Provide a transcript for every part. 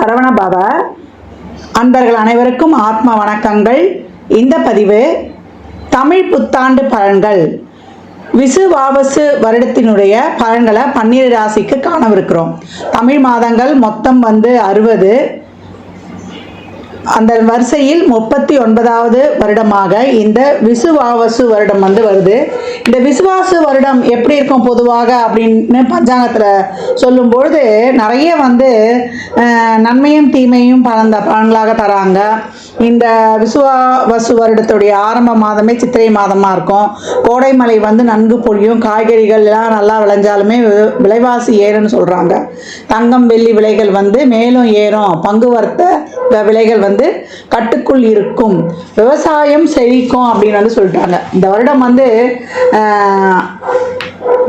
சரவணபவ. அன்பர்கள் அனைவருக்கும் ஆத்ம வணக்கங்கள். இந்த பதிவு தமிழ் புத்தாண்டு பலன்கள் விசுவாவசு வருடத்தினுடைய பலன்களை 12 ராசிக்கு காணவிருக்கிறோம். தமிழ் மாதங்கள் மொத்தம் 60. அந்த வரிசையில் 39வது வருடமாக இந்த விசுவாவசு வருடம் வருது. இந்த விசுவாசு வருடம் எப்படி இருக்கும் பொதுவாக அப்படின்னு பஞ்சாங்கத்தில் சொல்லும்பொழுது நிறைய நன்மையும் தீமையும் பலன்களாக தராங்க. இந்த விசுவாவசு வருடத்துடைய ஆரம்ப மாதமே சித்திரை மாதமாக இருக்கும். கோடை மழை நன்கு பொழியும். காய்கறிகள் எல்லாம் நல்லா விளைஞ்சாலுமே விலைவாசி ஏறும்னு சொல்கிறாங்க. தங்கம் வெள்ளி விலைகள் மேலும் ஏறும். பங்கு வர்த்த விலைகள் கட்டுக்குள் இருக்கும். விவசாயம் செழிக்கும் அப்படின்னு சொல்லிட்டாங்க. இந்த வருடம்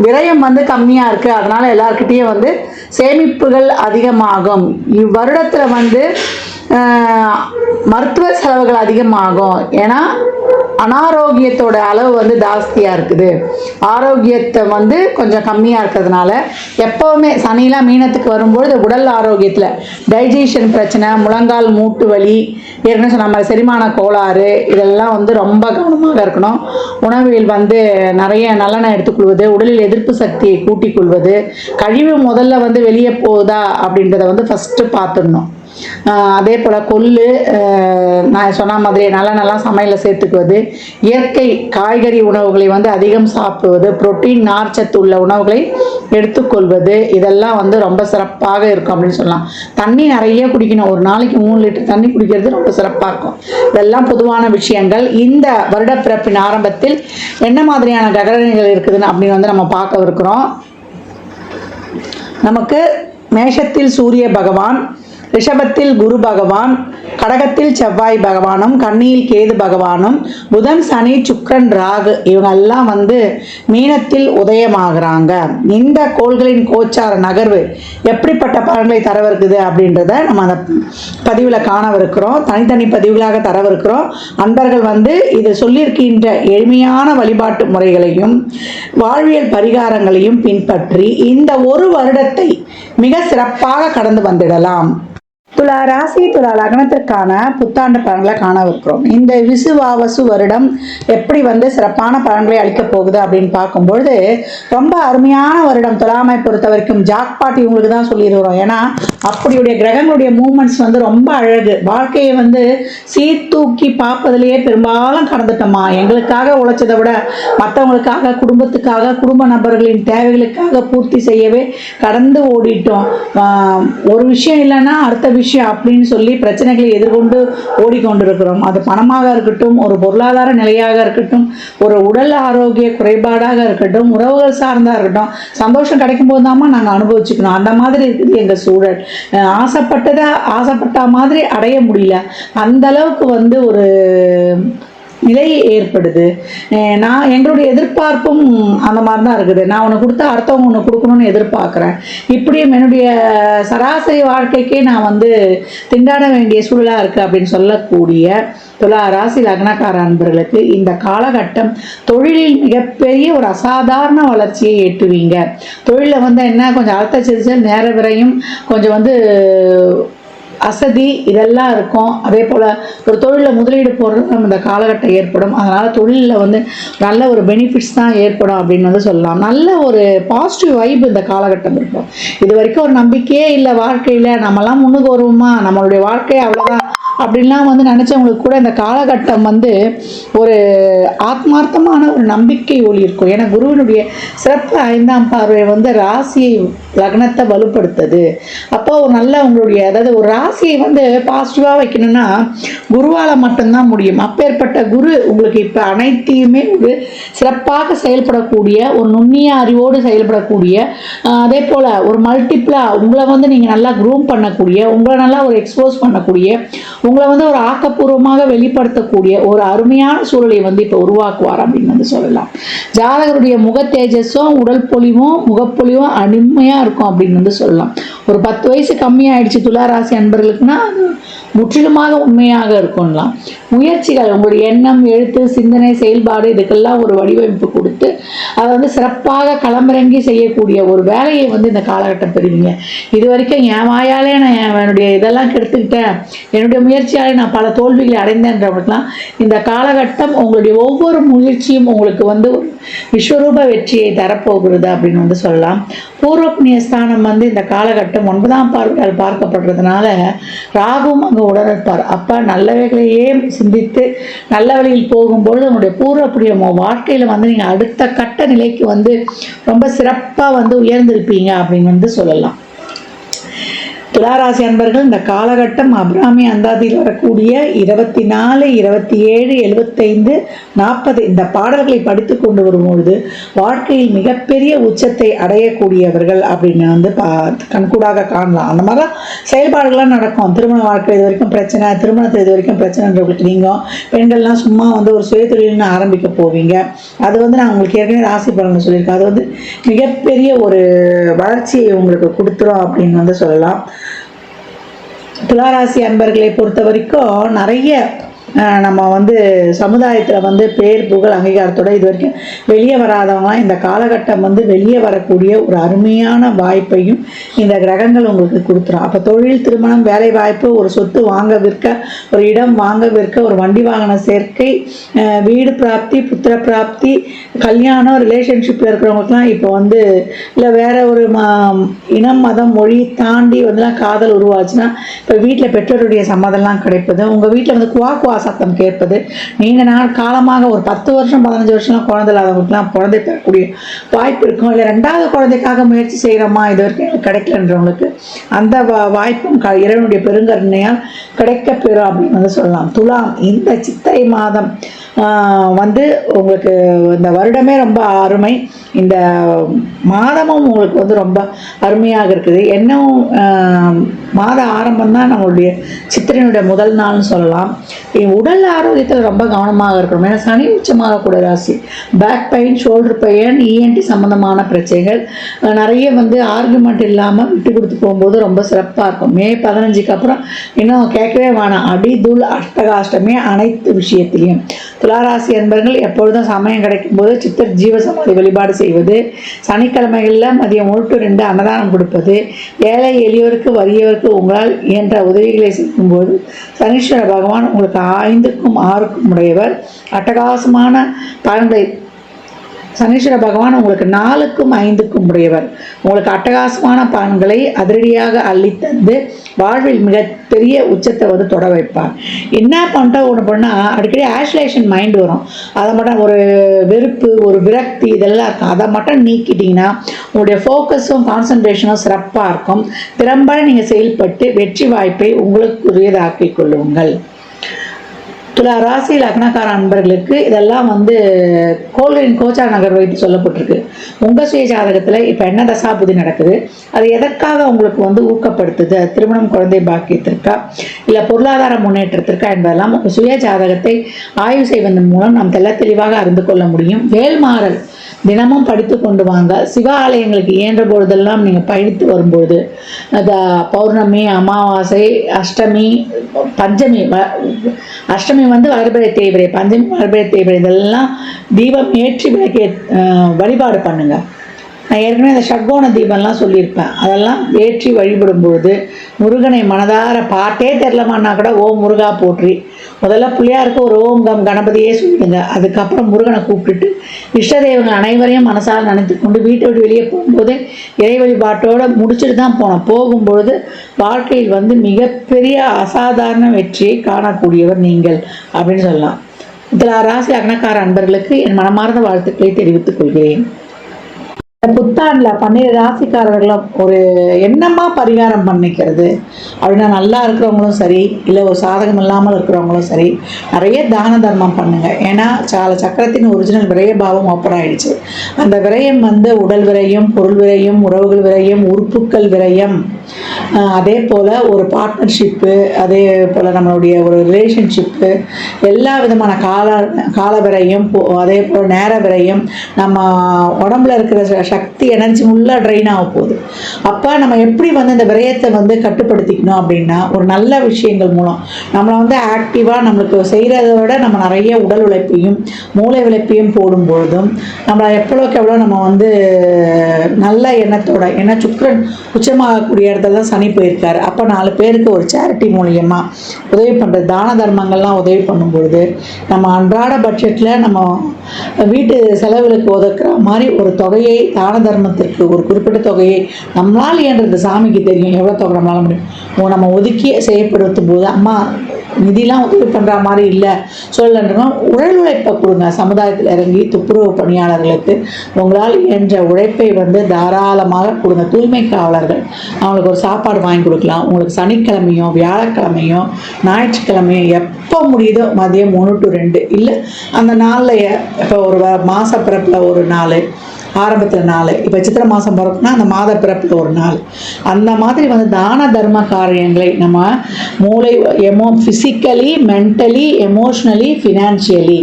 விரயம் கம்மியாக இருக்குது. அதனால் எல்லாருக்கிட்டேயும் சேமிப்புகள் அதிகமாகும். இவ்வருடத்தில் மருத்துவ செலவுகள் அதிகமாகும். ஏன்னா அனாரோக்கியத்தோட அளவு ஜாஸ்தியாக இருக்குது. ஆரோக்கியத்தை கொஞ்சம் கம்மியாக இருக்கிறதுனால எப்போவுமே சனிலாம் மீனத்துக்கு வரும்பொழுது உடல் ஆரோக்கியத்தில் டைஜஷன் பிரச்சனை, முழங்கால் மூட்டு வலி, ஏற்கனவே சொன்ன மாதிரி செரிமான கோளாறு, இதெல்லாம் ரொம்ப கவனமாக இருக்கணும். உணவில் நிறைய நல்லெண்ணெய் எடுத்துக்கொள்வது, உடலில் எதிர்ப்பு சக்தியை கூட்டிக் கொள்வது, கழிவு முதல்ல வெளியே போகுதா அப்படின்றத ஃபஸ்ட்டு பார்த்துடணும். அதே போல் கொள்ளு, நான் சொன்ன மாதிரி நல்லெண்ணெய்லாம் சமையலில் சேர்த்துக்குவது, இயற்கை காய்கறி உணவுகளை அதிகம் சாப்பிடுவது, புரோட்டீன் நார்ச்சத்து உள்ள உணவுகளை எடுத்துக்கொள்வது, இதெல்லாம் ரொம்ப சிறப்பாக இருக்கும் அப்படின்னு சொல்லலாம். தண்ணி நிறைய குடிக்கணும். ஒரு நாளைக்கு 3 லிட்டர் தண்ணி குடிக்கிறது ரொம்ப சிறப்பாக இருக்கும். இதெல்லாம் பொதுவான விஷயங்கள். இந்த வருடப்பிறப்பின் ஆரம்பத்தில் என்ன மாதிரியான கிரகங்கள் இருக்குதுன்னு அப்படின்னு நம்ம பார்க்க இருக்கிறோம். நமக்கு மேஷத்தில் சூரிய பகவான், ரிஷபத்தில் குரு பகவான், கடகத்தில் செவ்வாய் பகவானும், கன்னியில் கேது பகவானும், புதன் சனி சுக்கிரன் ராகு இவங்கெல்லாம் மீனத்தில் உதயமாகறாங்க. இந்த கோள்களின் கோச்சார நகர்வு எப்படிப்பட்ட பலன்களை தரவிருக்குது அப்படின்றத நம்ம அந்த பதிவில் காணவிருக்கிறோம். தனித்தனி பதிவுகளாக தரவிருக்கிறோம். அன்பர்கள் இது சொல்லியிருக்கின்ற எளிமையான வழிபாட்டு முறைகளையும் வாழ்வியல் பரிகாரங்களையும் பின்பற்றி இந்த ஒரு வருடத்தை மிக சிறப்பாக கடந்து வந்துடலாம். துலா ராசி துலா லக்னத்திற்கான புத்தாண்டு பலன்களை காணவிருக்கிறோம். இந்த விசுவாவசு வருடம் எப்படி சிறப்பான பலன்களை அளிக்கப் போகுது அப்படின்னு பார்க்கும்பொழுது ரொம்ப அருமையான வருடம். துலாமை பொறுத்த வரைக்கும் ஜாக்பாட் இவங்களுக்கு தான் சொல்லிடுறோம். ஏன்னா அப்படியுடைய கிரகங்களுடைய மூமெண்ட்ஸ் ரொம்ப அழகு. வாழ்க்கையை சீர்தூக்கி பார்ப்பதிலேயே பெரும்பாலும் கடந்துட்டோமா. எங்களுக்காக உழைச்சதை விட மற்றவங்களுக்காக, குடும்பத்துக்காக, குடும்ப நபர்களின் தேவைகளுக்காக பூர்த்தி செய்யவே கடந்து ஓடிட்டோம். ஒரு விஷயம் இல்லைன்னா அடுத்த விஷயம் அப்படின்னு சொல்லி பிரச்சனைகளை எதிர்கொண்டு ஓடிக்கொண்டிருக்கிறோம். அது பணமாக இருக்கட்டும், ஒரு பொருளாதார நிலையாக இருக்கட்டும், ஒரு உடல் ஆரோக்கிய குறைபாடாக இருக்கட்டும், உறவுகள் சார்ந்தா இருக்கட்டும், சந்தோஷம் கிடைக்கும் போது தாமா நாங்கள் அனுபவிச்சுக்கணும். அந்த மாதிரி இருக்குது எங்கள் சூழல். ஆசைப்பட்ட மாதிரி அடைய முடியல. அந்த அளவுக்கு ஒரு நிலை ஏற்படுது. எங்களுடைய எதிர்பார்ப்பும் அந்த மாதிரி தான் இருக்குது. நான் உனக்கு கொடுத்தா அடுத்தவங்க ஒன்று கொடுக்கணும்னு எதிர்பார்க்குறேன். இப்படியும் என்னுடைய சராசரி வாழ்க்கைக்கே நான் திண்டாட வேண்டிய சூழலாக இருக்குது அப்படின்னு சொல்லக்கூடிய துலா ராசி லக்னக்கார அன்பர்களுக்கு இந்த காலகட்டம் தொழிலில் மிகப்பெரிய ஒரு அசாதாரண வளர்ச்சியை எட்டுவீங்க. தொழிலில் என்ன கொஞ்சம் அழுத்த சிரிச்சல், நேர விரையும், கொஞ்சம் அசதி இதெல்லாம் இருக்கும். அதே போல் ஒரு தொழிலில் முதலீடு போடுறது நம்ம இந்த காலகட்டம் ஏற்படும். அதனால் தொழிலில் நல்ல ஒரு பெனிஃபிட்ஸ் தான் ஏற்படும் அப்படின்னு சொல்லலாம். நல்ல ஒரு பாசிட்டிவ் வைப் இந்த காலகட்டம் இருக்கும். இது வரைக்கும் ஒரு நம்பிக்கையே இல்லை வாழ்க்கையில், நம்மலாம் முன்னுக்கு வருவோமா, நம்மளுடைய வாழ்க்கை அவ்வளோதான் அப்படின்லாம் நினச்சவங்களுக்கு கூட இந்த காலகட்டம் ஒரு ஆத்மார்த்தமான ஒரு நம்பிக்கை ஒளி இருக்கும். ஏன்னா குருவினுடைய சிறப்பு 5ஆம் பார்வை ராசியை லக்னத்தை வலுப்படுத்துது. அப்போ ஒரு நல்ல உங்களுடைய அதாவது ஒரு ராசியை பாசிட்டிவாக வைக்கணும்னா குருவால் மட்டும்தான் முடியும். அப்பேற்பட்ட குரு உங்களுக்கு இப்போ அனைத்தையுமே சிறப்பாக செயல்படக்கூடிய, ஒரு நுண்ணிய அறிவோடு செயல்படக்கூடிய, அதே போல் ஒரு மல்டிப்ளாக உங்களை நீங்கள் நல்லா க்ரூம் பண்ணக்கூடிய, உங்களை நல்லா ஒரு எக்ஸ்போஸ் பண்ணக்கூடிய, உங்களை ஒரு ஆக்கப்பூர்வமாக வெளிப்படுத்தக்கூடிய ஒரு அருமையான சூழலை இப்போ உருவாக்குவார் அப்படின்னு சொல்லலாம். ஜாதகருடைய முக தேஜஸும் உடல் பொலிவும் முகப்பொலிவும் அருமையாக இருக்கும் அப்படின்னு சொல்லலாம். ஒரு 10 வயசு கம்மியாயிடுச்சு துளாராசி அன்பர்களுக்குன்னா அது முற்றிலுமாக உண்மையாக இருக்கும்லாம். முயற்சிகள், உங்களுடைய எண்ணம், எழுத்து, சிந்தனை, செயல்பாடு இதுக்கெல்லாம் ஒரு வடிவமைப்பு கொடுத்து அதை வந்து சிறப்பாக களமிறங்கி செய்யக்கூடிய ஒரு வேலையை வந்து இந்த காலகட்டம் பெறுவீங்க. இது வரைக்கும் என் வாயாலே நான் என்னுடைய இதெல்லாம் கெடுத்துக்கிட்டேன், என்னுடைய முயற்சியாலே நான் பல தோல்விகளை அடைந்தேன்றவங்களுக்குலாம் இந்த காலகட்டம் உங்களுடைய ஒவ்வொரு முயற்சியும் உங்களுக்கு வந்து ஒரு விஸ்வரூப வெற்றியை தரப்போகிறது அப்படின்னு வந்து சொல்லலாம். பூர்வ புண்ணிய ஸ்தானம் வந்து இந்த காலகட்டம் 9ஆம் பார்வையால் பார்க்கப்படுறதுனால ராகுவும் அங்கே உடனிருப்பார். அப்போ நல்லவைகளையே சிந்தித்து நல்ல வழியில் போகும்பொழுது உங்களுடைய பூர்வ புண்ணியம் வாழ்க்கையில் வந்து நீங்கள் அடுத்த கட்ட நிலைக்கு வந்து ரொம்ப சிறப்பாக வந்து உயர்ந்திருப்பீங்க அப்படின்னு வந்து சொல்லலாம். துளாராசி அன்பர்கள், இந்த காலகட்டம் அபிராமி அந்தாதியில் வரக்கூடிய 24, 27, 75, 40 இந்த பாடல்களை படித்து கொண்டு வரும்பொழுது வாழ்க்கையில் மிகப்பெரிய உச்சத்தை அடையக்கூடியவர்கள் அப்படின்னு வந்து கண்கூடாக காணலாம். அந்த மாதிரி செயல்பாடுகள்லாம் நடக்கும். திருமண வாழ்க்கை இது வரைக்கும் பிரச்சனை, திருமணத்தில் இது வரைக்கும் பிரச்சனைன்றவங்களுக்கு நீங்கள் பெண்கள்லாம் சும்மா வந்து ஒரு சுயதொழில்னு ஆரம்பிக்க போவீங்க. அது வந்து நான் உங்களுக்கு ஏற்கனவே ராசி பலன் சொல்லியிருக்கேன். அது வந்து மிகப்பெரிய ஒரு வளர்ச்சியை உங்களுக்கு கொடுத்துரும் அப்படின்னு வந்து சொல்லலாம். துளாராசி அன்பர்களை பொறுத்த வரைக்கும் நிறைய நம்ம வந்து சமுதாயத்தில் வந்து பேர் புகழ் அங்கீகாரத்தோட இது வரைக்கும் வெளியே வராதவங்களாம் இந்த காலகட்டம் வந்து வெளியே வரக்கூடிய ஒரு அருமையான வாய்ப்பையும் இந்த கிரகங்கள் உங்களுக்கு கொடுத்துரும். அப்போ தொழில், திருமணம், வேலை வாய்ப்பு, ஒரு சொத்து வாங்க விற்க, ஒரு இடம் வாங்க விற்க, ஒரு வண்டி வாகன சேர்க்கை, வீடு பிராப்தி, புத்திர பிராப்தி, கல்யாணம், ரிலேஷன்ஷிப்பில் இருக்கிறவங்களுக்குலாம் இப்போ வந்து இல்லை வேற ஒரு இனம், மதம், மொழி தாண்டி வந்துலாம் காதல் உருவாச்சுன்னா இப்போ வீட்டில் பெற்றோருடைய சம்மதம்லாம் கிடைப்பது, உங்கள் வீட்டில் வந்து குவா சத்தம் கேட்பது, நீண்ட நாள் காலமாக ஒரு 10 வருஷம் 15 வருஷம்லாம் குழந்தை இல்லாதவங்களுக்குலாம் குழந்தை பெறக்கூடிய வாய்ப்பு இருக்கும். இல்லை 2வது குழந்தைக்காக முயற்சி செய்கிறோமா, இது வரைக்கும் கிடைக்கலன்றவங்களுக்கு அந்த வாய்ப்பும் இறைவனுடைய பெருங்கருணையால் கிடைக்கப்பெறும் அப்படின்னு வந்து சொல்லலாம். துலாம், இந்த சித்திரை மாதம் வந்து உங்களுக்கு இந்த வருடமே ரொம்ப அருமை. இந்த மாதமும் உங்களுக்கு வந்து ரொம்ப அருமையாக இருக்குது. என்னவும் மாத ஆரம்பம் தான் நம்மளுடைய சித்திரையினுடைய முதல் நாள்னு சொல்லலாம். உடல் ஆரோக்கியத்தில் ரொம்ப கவனமாக இருக்கணும். ஏன்னா சனி உச்சமாகக்கூடிய ராசி. Back pain, shoulder pain, ENT சம்மந்தமான பிரச்சனைகள் நிறைய வந்து ஆர்குமெண்ட் இல்லாமல் விட்டு கொடுத்து போகும்போது ரொம்ப சிறப்பாக இருக்கும். மே 15க்கு அப்புறம் இன்னும் கேட்கவே வேணாம், அடி தூள் அஷ்டகாஷ்டமே அனைத்து விஷயத்திலையும். துளாராசி என்பர்கள் எப்பொழுதும் சமயம் கிடைக்கும் போது சித்தர் ஜீவசமாதி வழிபாடு செய்வது, சனிக்கிழமைகளில் மதியம் 1-2 அன்னதானம் கொடுப்பது, ஏழை எளியோருக்கு வறியவருக்கு உங்களால் இயன்ற உதவிகளை செய்யும்போது சனீஸ்வர பகவான் உங்களுக்கு 5க்கும் 6க்கும் உடையவர். அட்டகாசமான பலன்களை சனீஸ்வர பகவான் உங்களுக்கு 4க்கும் 5க்கும் உடையவர். உங்களுக்கு அட்டகாசமான பலன்களை அதிரடியாக அள்ளித்தந்து வாழ்வில் மிகப்பெரிய உச்சத்தை வந்து தொட வைப்பார். என்ன பண்ணிட்டா ஒன்று பண்ணால் அடிக்கடி ஆஸ்லேஷன் மைண்ட் வரும். அதை மட்டும் ஒரு வெறுப்பு, ஒரு விரக்தி இதெல்லாம் இருக்கும். அதை மட்டும் நீக்கிட்டிங்கன்னா உங்களுடைய ஃபோக்கஸும் கான்சன்ட்ரேஷனும் சிறப்பாக இருக்கும். திறம்பட நீங்கள் செயல்பட்டு வெற்றி வாய்ப்பை உங்களுக்குரியதாக்கிக் கொள்ளுங்கள். துலா ராசி லக்னக்கார அன்பர்களுக்கு இதெல்லாம் வந்து கோள்களின் கோச்சார நகர் வைத்து சொல்லப்பட்டிருக்கு. உங்கள் சுய ஜாதகத்தில் இப்போ என்ன தசாபுதி நடக்குது, அது எதற்காக உங்களுக்கு வந்து ஊக்கப்படுத்துது, திருமணம், குழந்தை பாக்கியத்திற்கா இல்லை பொருளாதார முன்னேற்றத்திற்கா என்பதெல்லாம் உங்கள் சுய ஜாதகத்தை ஆய்வு செய்வதன் மூலம் நாம் தெளிவாக அறிந்து கொள்ள முடியும். வேல்மாறல் தினமும் படித்து கொண்டு வாங்க. சிவ ஆலயங்களுக்கு இயன்ற பொழுதெல்லாம் நீங்கள் பயணித்து வரும்பொழுது பௌர்ணமி, அமாவாசை, அஷ்டமி, பஞ்சமி, அஷ்டமி வந்து வளர்பிறை தேய்பிறை, பஞ்சமி வளர்பிறை தேய்பிறை, இதெல்லாம் தீபம் ஏற்றி விளக்கி வழிபாடு பண்ணுங்கள். நான் ஏற்கனவே இந்த ஷட்கோண தீபம்லாம் சொல்லியிருப்பேன். அதெல்லாம் ஏற்றி வழிபடும் பொழுது முருகனை மனதார பாட்டே தெரிலமானா கூட ஓம் முருகா போற்றி முதல்ல பிள்ளையாருக்கு ஒரு ஓம் கம் கணபதியே சொல்லிடுங்க. அதுக்கப்புறம் முருகனை கூப்பிட்டுட்டு இஷ்ட தெய்வங்கள் அனைவரையும் மனசால் நினைத்து கொண்டு வீட்டை விட்டு வெளியே போகும்போது இறை வழிபாட்டோடு முடிச்சுட்டு தான் போகும்பொழுது வாழ்க்கையில் வந்து மிகப்பெரிய அசாதாரண வெற்றியை காணக்கூடியவர் நீங்கள் அப்படின்னு சொல்லலாம். இதில் ராசி லக்னக்கார அன்பர்களுக்கு என் மனமார்ந்த வாழ்த்துக்களை தெரிவித்துக் கொள்கிறேன். புத்தாண்டில் 12 ராசிக்காரர்களும் ஒரு என்னமா பரிகாரம் பண்ணிக்கிறது அப்படின்னா, நல்லா இருக்கிறவங்களும் சரி இல்லை ஒரு சாதகம் இல்லாமல் இருக்கிறவங்களும் சரி நிறைய தான தர்மம் பண்ணுங்க. ஏன்னா சக்கரத்தின் ஒரிஜினல் விரய பாவம் ஓப்பன் ஆயிடுச்சு. அந்த விரயம் வந்து உடல் விரயம், பொருள் விரயம், உறவுகள் விரயம், உறுப்புக்கள் விரயம், அதே போல் ஒரு பார்ட்னர்ஷிப்பு, அதே போல் நம்மளுடைய ஒரு ரிலேஷன்ஷிப்பு, எல்லா விதமான கால விரயம், அதே போல் நேர விரயம், நம்ம உடம்புல இருக்கிற சக்தி எனர்ஜி ஃபுல்லாக ட்ரெயின் ஆக போகுது. அப்போ நம்ம எப்படி வந்து இந்த விரயத்தை வந்து கட்டுப்படுத்திக்கணும் அப்படின்னா, ஒரு நல்ல விஷயங்கள் மூலம் நம்மளை வந்து ஆக்டிவாக நம்மளுக்கு செய்கிறத விட நம்ம நிறைய உடல் உழைப்பையும் மூளை உழைப்பையும் போடும்பொழுதும் நம்மளை எவ்வளோக்கு எவ்வளோ நம்ம வந்து நல்ல எண்ணத்தோட, ஏன்னா சுக்கிரன் உச்சமாகக்கூடிய இடத்துல தான் சனி போயிருக்காரு. அப்போ 4 பேருக்கு ஒரு சேரிட்டி மூலியமாக உதவி பண்ணுறது, தான தர்மங்கள்லாம் உதவி பண்ணும்பொழுது நம்ம அன்றாட பட்ஜெட்டில் நம்ம வீட்டு செலவுகளுக்கு ஒதுக்குற மாதிரி ஒரு தொகையை தான தர்மத்திற்கு ஒரு குறிப்பிட்ட தொகையை நம்மளால் இயன்றது, சாமிக்கு தெரியும் எவ்வளோ தொகை நம்மளால முடியும், நம்ம ஒதுக்கி செயற்படுத்தும் போது அம்மா நிதிலாம் உதவி பண்ணுற மாதிரி இல்லை சொல்லன்றோம், உடல் உழைப்பை கொடுங்க. சமுதாயத்தில் இறங்கி துப்புரவு பணியாளர்களுக்கு உங்களால் என்ற உழைப்பை வந்து தாராளமாக கொடுங்க. தூய்மை காவலர்கள் அவங்களுக்கு ஒரு சாப்பாடு வாங்கி கொடுக்கலாம். உங்களுக்கு சனிக்கிழமையும் வியாழக்கிழமையும் ஞாயிற்றுக்கிழமையும் எப்போ முடியுதோ மதியம் 1 to 2 இல்லை அந்த நாளில் இப்போ ஒரு மாத பிறப்பில் ஒரு நாள், ஆரம்பத்தில் 4, இப்போ சித்திரை மாதம் பிறப்புனா அந்த மாத பிறப்பில் ஒரு நாள், அந்த மாதிரி வந்து தான தர்ம காரியங்களை நம்ம மூளை ஃபிசிக்கலி, மென்டலி, எமோஷ்னலி, ஃபினான்ஷியலி,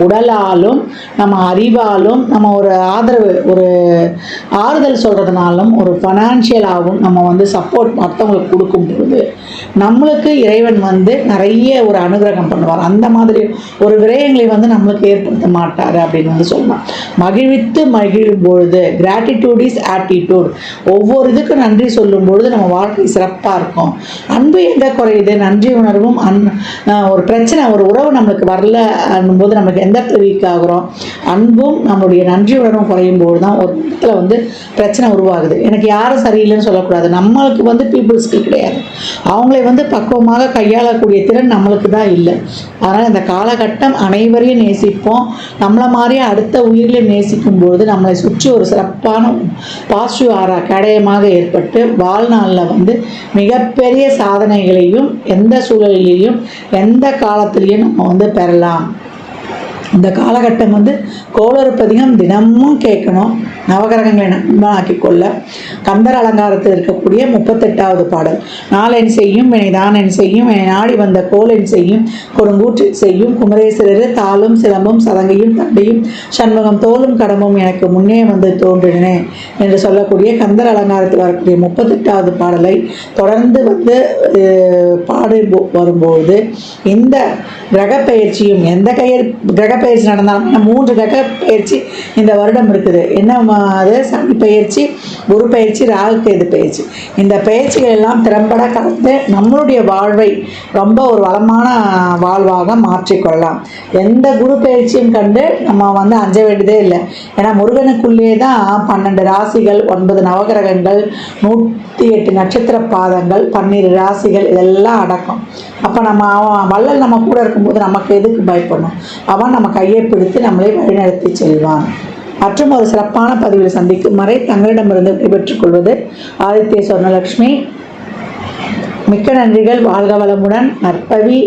உடலாலும் நம்ம அறிவாலும் நம்ம ஒரு ஒரு ஆறுதல் சொல்கிறதுனாலும் ஒரு ஃபைனான்ஷியலாகவும் நம்ம வந்து சப்போர்ட் மற்றவங்களுக்கு கொடுக்கும்போது நம்மளுக்கு இறைவன் வந்து நிறைய ஒரு அனுகிரகம் பண்ணுவார். அந்த மாதிரி ஒரு விரயங்களை வந்து நம்மளுக்கு ஏற்படுத்த மாட்டார் அப்படின்னு வந்து சொல்லலாம். மகிழ்வித்து மகிழும்பொழுது, கிராட்டிடியூட் இஸ் ஆட்டிடியூட், ஒவ்வொரு இதுக்கும் நன்றி சொல்லும் பொழுது நம்ம வாழ்க்கை சிறப்பாக இருக்கும். அன்பு எங்கே குறையுது? நன்றி உணர்வும் ஒரு பிரச்சனை, ஒரு உறவு நம்மளுக்கு வரல போது நம்மளுக்கு எந்த இடத்துல வீக் ஆகுறோம், அன்பும் நம்மளுடைய நன்றி உணர்வும் குறையும் போது தான் ஒரு இடத்துல வந்து பிரச்சனை உருவாகுது. எனக்கு யாரும் சரியில்லைன்னு சொல்லக்கூடாது, நம்மளுக்கு வந்து பீப்புள்ஸ்க்கு கிடையாது, அவங்களை வந்து பக்குவமாக கையாளக்கூடிய திறன் நம்மளுக்கு தான் இல்லை. அதனால் இந்த காலகட்டம் அனைவரையும் நேசிப்போம். நம்மளை மாதிரியே அடுத்த உயிரில் நேசிக்கும் பொழுது நம்மளை சுற்றி ஒரு சிறப்பான பாசிட்டிவ் ஆரா கடையமாக ஏற்பட்டு வாழ்நாளில் வந்து மிகப்பெரிய சாதனைகளையும் எந்த சூழலிலையும் எந்த காலத்திலையும் நம்ம வந்து பெறலாம். இந்த காலகட்டம் வந்து கோளறுப்பதிகம் தினமும் கேட்கணும். நவகிரகங்களை நண்பனாக்கி கொள்ள கந்தர் அலங்காரத்தில் இருக்கக்கூடிய 38வது பாடல், நாளென் செய்யும் வினைதான் என் செய்யும் என நாடி வந்த கோலென் செய்யும் கொடுங்கூற்றில் செய்யும் குமரேஸ்வரர் தாளும் சிலம்பும் சதங்கையும் தண்டையும் சண்முகம் தோளும் கடமும் எனக்கு முன்னே வந்து தோன்றினே என்று சொல்லக்கூடிய கந்தர் அலங்காரத்தில் வரக்கூடிய 38வது பாடலை தொடர்ந்து வந்து பாடு வரும்போது இந்த கிரக பயிற்சியும் எந்த கிரக பயிற்சி நடந்தாலும் 3 கிரக பயிற்சி இந்த வருடம் இருக்குது. என்ன அது? சனி பயிற்சி, குரு பயிற்சி, ராகு கேது பயிற்சி. இந்த பயிற்சிகள் எல்லாம் திறம்பட கலந்து நம்மளுடைய வாழ்வை ரொம்ப ஒரு வளமான வாழ்வாக மாற்றிக்கொள்ளலாம். எந்த குரு பயிற்சியும் கண்டு நம்ம வந்து அஞ்ச வேண்டியதே இல்லை. ஏன்னா முருகனுக்குள்ளே தான் 12 ராசிகள், 9 நவகிரகங்கள், 108 நட்சத்திர பாதங்கள், 12 ராசிகள் இதெல்லாம் அடக்கம். அப்போ நம்ம வள்ளல் நம்ம கூட இருக்கும்போது நமக்கு எதுக்கு பயப்படணும்? அவன் நம்ம கையை பிடித்து நம்மளை வழிநடத்தி செல்வான். மற்றும் ஒரு சிறப்பான பதிவில் சந்திக்கும் வரை தங்களிடமிருந்து விடைபெற்றுக் கொள்வது ஆதித்ய சொர்ணலட்சுமி. மிக்க நன்றிகள். வாழ்க வளமுடன். நற்பவி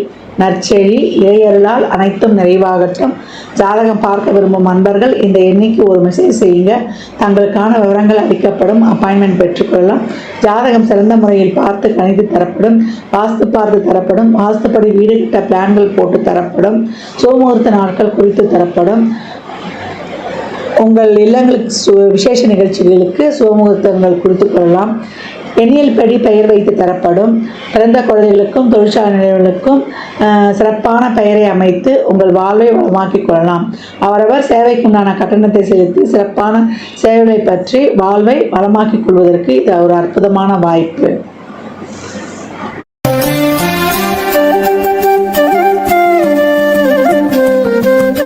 நற்செழி இறையருளால் அனைத்தும் நிறைவாகட்டும். ஜாதகம் பார்க்க விரும்பும் அன்பர்கள் இந்த எண்ணிக்கு ஒரு மெசேஜ் செய்யுங்க. தங்களுக்கான விவரங்கள் அளிக்கப்படும். அப்பாயின்மெண்ட் பெற்றுக்கொள்ளலாம். ஜாதகம் சிறந்த முறையில் பார்த்து கணித்து தரப்படும். வாஸ்து பார்த்து தரப்படும். வாஸ்துப்படி வீடு கட்ட பிளான்கள் போட்டு தரப்படும். சுமுகூர்த்த நாட்கள் குறித்து தரப்படும். உங்கள் இல்லங்களுக்கு விசேஷ நிகழ்ச்சிகளுக்கு சுமுகூர்த்தங்கள் குறித்து கொள்ளலாம். எண்ணியல் படி பெயர் வைத்து தரப்படும். பிறந்த குழந்தைகளுக்கும் தொழிற்சாலை நிலையங்களுக்கும் சிறப்பான பெயரை அமைத்து உங்கள் வாழ்வை வளமாக்கிக் கொள்ளலாம். அவரவர் சேவைக்குண்டான கட்டணத்தை செலுத்தி சிறப்பான சேவைகளை பற்றி வாழ்வை வளமாக்கிக் கொள்வதற்கு இது ஒரு அற்புதமான வாய்ப்பு.